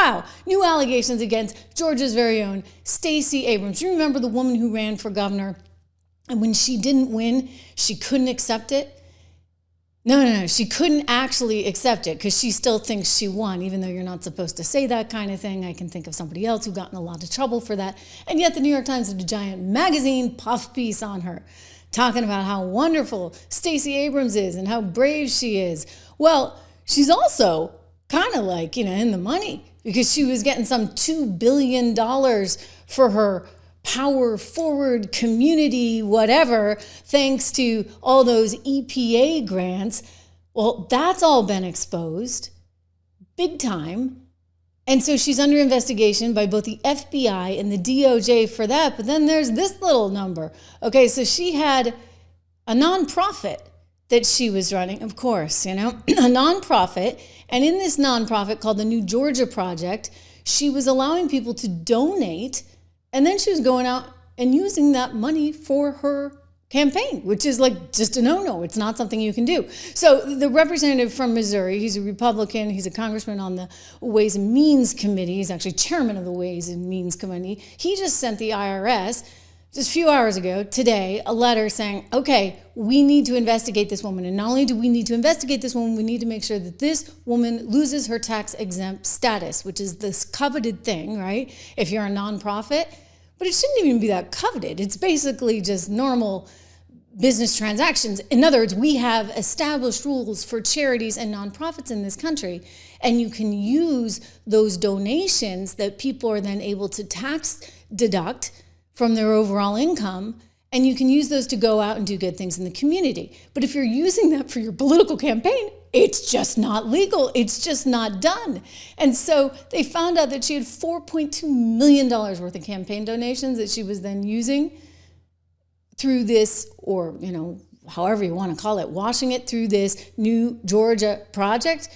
wow, new allegations against Georgia's very own Stacey Abrams. You remember the woman who ran for governor, and when she didn't win, she couldn't accept it? No, she couldn't actually accept it because she still thinks she won, even though you're not supposed to say that kind of thing. I can think of somebody else who got in a lot of trouble for that. And yet the New York Times did a giant magazine puff piece on her, talking about how wonderful Stacey Abrams is and how brave she is. Well, she's also kind of like, in the money because she was getting some $2 billion for her power forward community, whatever, thanks to all those EPA grants. Well, that's all been exposed big time. And so she's under investigation by both the FBI and the DOJ for that. But then there's this little number. Okay, so she had a nonprofit that she was running, of course, a nonprofit. And in this nonprofit called the New Georgia Project, she was allowing people to donate. And then she was going out and using that money for her campaign, which is like just a no-no. It's not something you can do. So the representative from Missouri, he's a Republican, he's a congressman on the Ways and Means Committee, he's actually chairman of the Ways and Means Committee. He just sent the IRS just a few hours ago, today, a letter saying, okay, we need to investigate this woman. And not only do we need to investigate this woman, we need to make sure that this woman loses her tax-exempt status, which is this coveted thing, right? If you're a nonprofit. But it shouldn't even be that coveted. It's basically just normal business transactions. In other words, we have established rules for charities and nonprofits in this country, and you can use those donations that people are then able to tax deduct from their overall income, and you can use those to go out and do good things in the community. But if you're using that for your political campaign, it's just not legal. It's just not done. And so they found out that she had $4.2 million worth of campaign donations that she was then using through this, or, however you want to call it, washing it through this New Georgia project.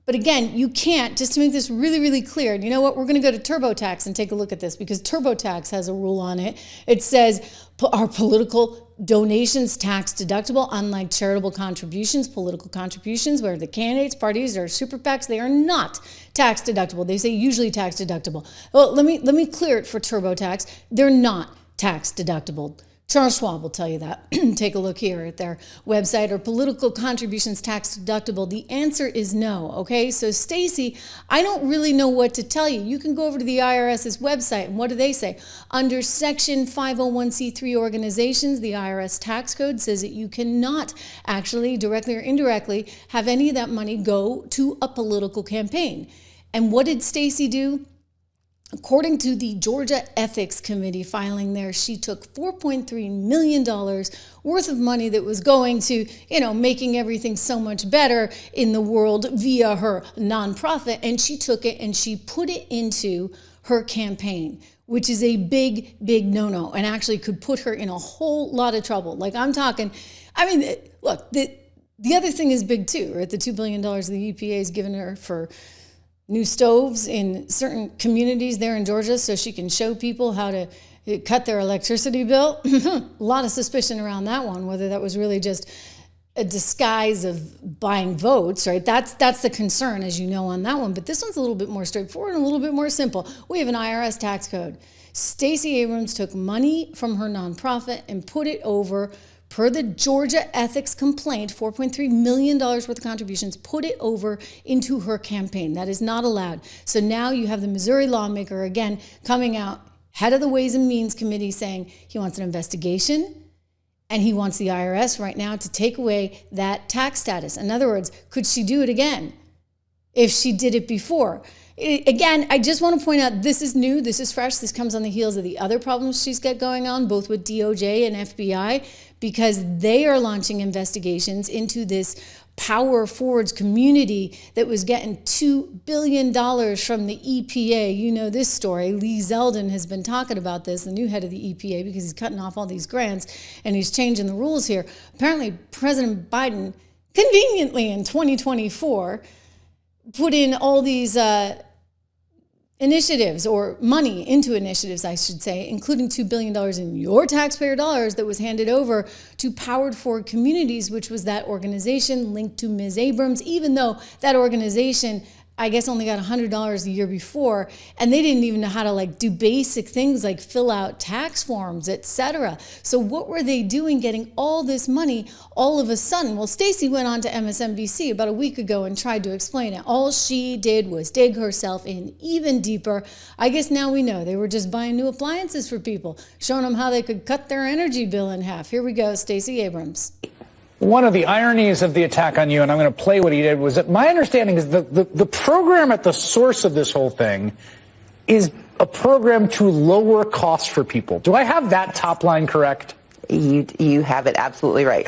But again, you can't, just to make this really, really clear, and you know what, we're going to go to TurboTax and take a look at this because TurboTax has a rule on it. It says, are political donations tax deductible? Unlike charitable contributions, political contributions, where the candidates, parties, or super PACs, they are not tax deductible. They say usually tax deductible. Well, let me clear it for TurboTax. They're not tax deductible. Charles Schwab will tell you that. Take a look here at their website. Are political contributions tax deductible? The answer is no, okay? So Stacey, I don't really know what to tell you. You can go over to the IRS's website, and what do they say? Under Section 501c3 organizations, the IRS tax code says that you cannot actually, directly or indirectly, have any of that money go to a political campaign. And what did Stacey do? According to the Georgia Ethics Committee filing there, she took $4.3 million worth of money that was going to, making everything so much better in the world via her nonprofit, and she took it and she put it into her campaign, which is a big, big no-no, and actually could put her in a whole lot of trouble. Like I'm talking, look, the other thing is big too, right? The $2 billion the EPA has given her for new stoves in certain communities there in Georgia so she can show people how to cut their electricity bill. A lot of suspicion around that one, whether that was really just a disguise of buying votes, right? That's the concern, as you know, on that one. But this one's a little bit more straightforward and a little bit more simple. We have an IRS tax code. Stacey Abrams took money from her nonprofit and put it over, per the Georgia ethics complaint, $4.3 million worth of contributions, put it over into her campaign. That is not allowed. So now you have the Missouri lawmaker, again, coming out, head of the Ways and Means Committee, saying he wants an investigation and he wants the IRS right now to take away that tax status. In other words, could she do it again if she did it before? Again, I just want to point out, this is new, this is fresh, this comes on the heels of the other problems she's got going on, both with DOJ and FBI, because they are launching investigations into this power forwards community that was getting $2 billion from the EPA. You know this story. Lee Zeldin has been talking about this, the new head of the EPA, because he's cutting off all these grants and he's changing the rules here. Apparently, President Biden, conveniently in 2024, put in all these initiatives, or money into initiatives, I should say, including $2 billion in your taxpayer dollars that was handed over to Powered Forward Communities, which was that organization linked to Ms. Abrams, even though that organization I guess, only got $100 the year before, and they didn't even know how to like do basic things like fill out tax forms, etc. So what were they doing getting all this money all of a sudden? Well, Stacey went on to MSNBC about a week ago and tried to explain it. All she did was dig herself in even deeper. I guess now we know they were just buying new appliances for people, showing them how they could cut their energy bill in half. Here we go, Stacey Abrams. One of the ironies of the attack on you, and I'm going to play what he did, was that my understanding is the program at the source of this whole thing is a program to lower costs for people. Do I have that top line correct? You have it absolutely right.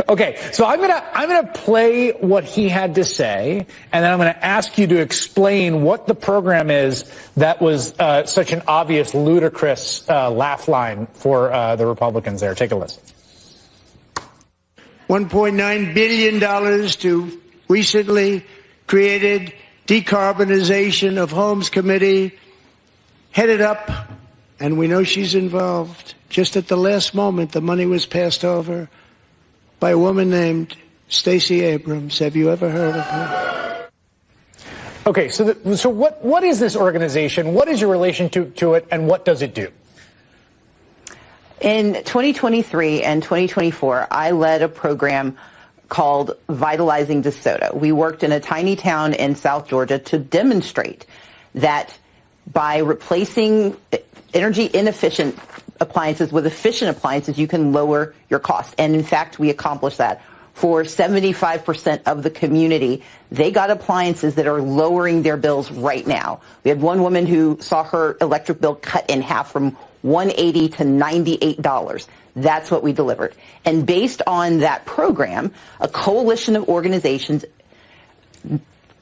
Okay, so I'm gonna play what he had to say, and then I'm going to ask you to explain what the program is that was such an obvious, ludicrous laugh line for the Republicans there. Take a listen. $1.9 billion to recently created Decarbonization of Homes Committee, headed up, and we know she's involved. Just at the last moment, the money was passed over by a woman named Stacey Abrams. Have you ever heard of her? Okay, so what is this organization? What is your relation to it, and what does it do? In 2023 and 2024, I led a program called Vitalizing DeSoto. We worked in a tiny town in South Georgia to demonstrate that by replacing energy inefficient appliances with efficient appliances, you can lower your cost. And in fact, we accomplished that. For 75% of the community, they got appliances that are lowering their bills right now. We had one woman who saw her electric bill cut in half from $180 to $98. That's what we delivered. And based on that program, a coalition of organizations,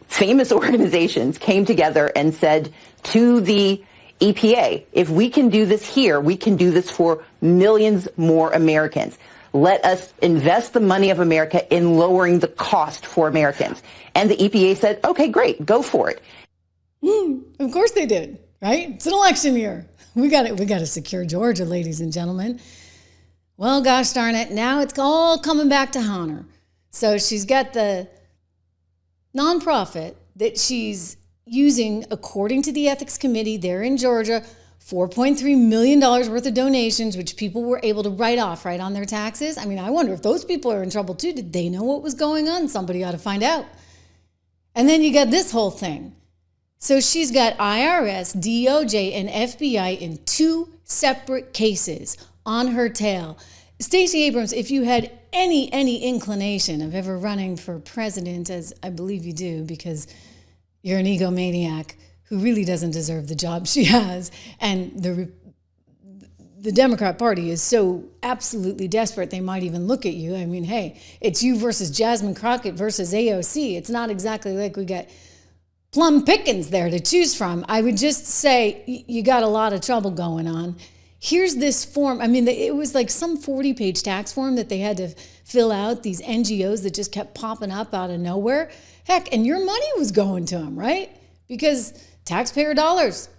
famous organizations, came together and said to the EPA, if we can do this here, we can do this for millions more Americans. Let us invest the money of America in lowering the cost for Americans. And the EPA said, okay, great, go for it. Of course they did, right? It's an election year. We got to secure Georgia, ladies and gentlemen. Well, gosh darn it, now it's all coming back to haunt her. So she's got the nonprofit that she's using, according to the ethics committee there in Georgia, $4.3 million worth of donations, which people were able to write off right on their taxes. I mean, I wonder if those people are in trouble too. Did they know what was going on? Somebody ought to find out. And then you got this whole thing. So she's got IRS, DOJ, and FBI in two separate cases on her tail. Stacey Abrams, if you had any inclination of ever running for president, as I believe you do, because you're an egomaniac who really doesn't deserve the job she has, and the Democrat Party is so absolutely desperate they might even look at you. I mean, hey, it's you versus Jasmine Crockett versus AOC. It's not exactly like we got plum pickings there to choose from. I would just say you got a lot of trouble going on. Here's this form. I mean, it was like some 40-page tax form that they had to fill out, these NGOs that just kept popping up out of nowhere. Heck, and your money was going to them, right? Because taxpayer dollars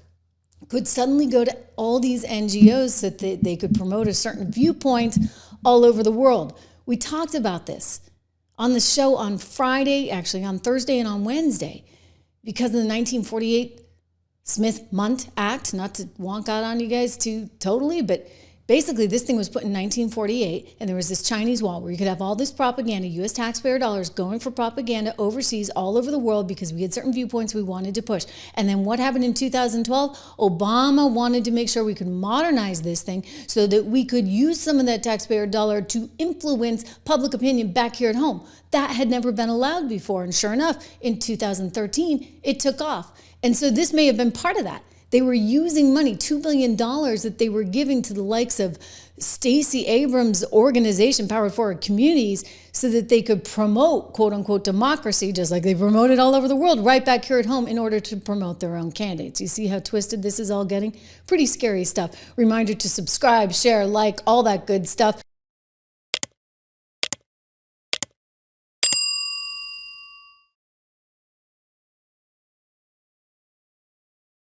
could suddenly go to all these NGOs so that they could promote a certain viewpoint all over the world. We talked about this on the show on Friday, actually on Thursday and on Wednesday, because of the 1948 Smith-Mundt Act, not to wonk out on you guys too totally, but basically this thing was put in 1948, and there was this Chinese wall where you could have all this propaganda, U.S. taxpayer dollars going for propaganda overseas all over the world because we had certain viewpoints we wanted to push. And then what happened in 2012? Obama wanted to make sure we could modernize this thing so that we could use some of that taxpayer dollar to influence public opinion back here at home. That had never been allowed before, and sure enough, in 2013, it took off. And so this may have been part of that. They were using money, $2 billion that they were giving to the likes of Stacey Abrams' organization, Power Forward Communities, so that they could promote, quote unquote, democracy, just like they promoted all over the world, right back here at home in order to promote their own candidates. You see how twisted this is all getting? Pretty scary stuff. Reminder to subscribe, share, like, all that good stuff.